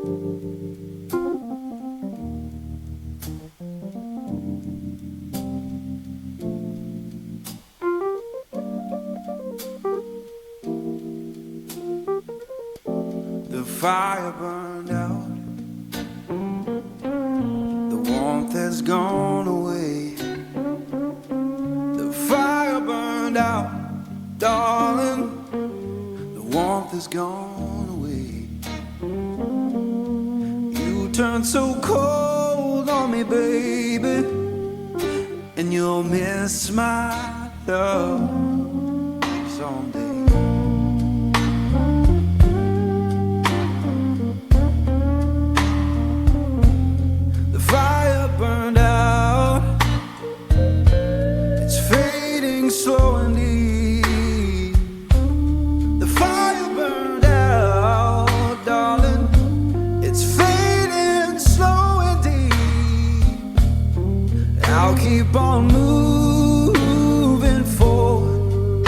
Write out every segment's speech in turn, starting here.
The fire burned out, the warmth has gone away. The fire burned out, darling, the warmth has gone away. You turned so cold on me, baby, and you'll miss my love someday. Burned out, it's fading slow and deep. The fire burned out, darling, it's fading slow and deep. I'll keep on moving forward,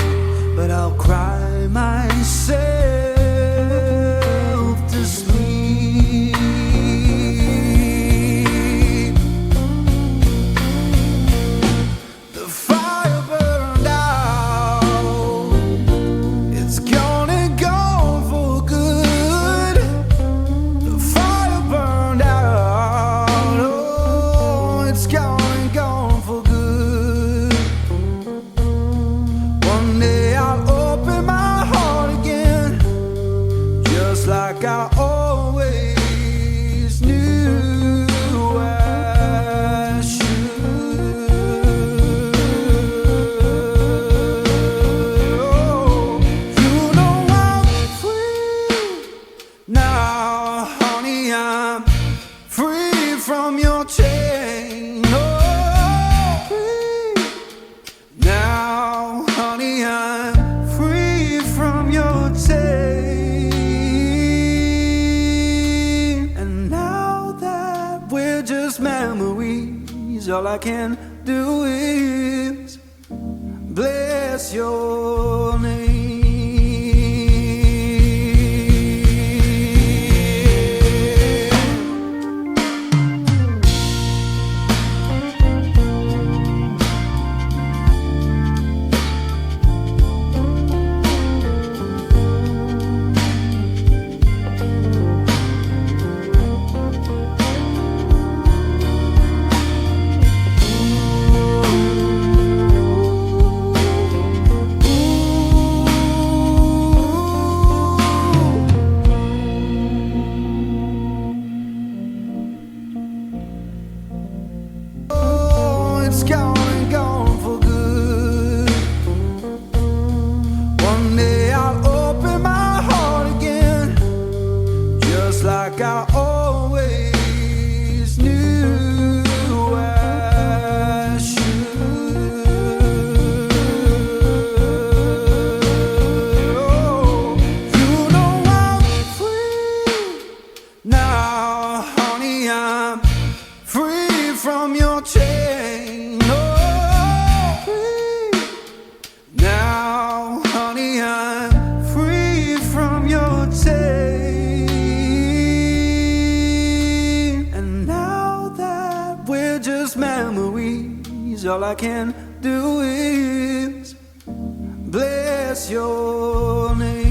but I'll cry myself to sleep. Like I always knew I should. Oh, you know I'm free now, honey. I'm free from your chain. Oh, free now, honey. I'm free from your chain. Just memories, all I can do is bless your name. It's gone and gone for good. One day I'll open my heart again, just like I always knew I should. Oh, you know I'm free now, honey. I'm free from your chain. Oh, free now, honey. I'm free from your chain. And now that we're just memories, all I can do is bless your name.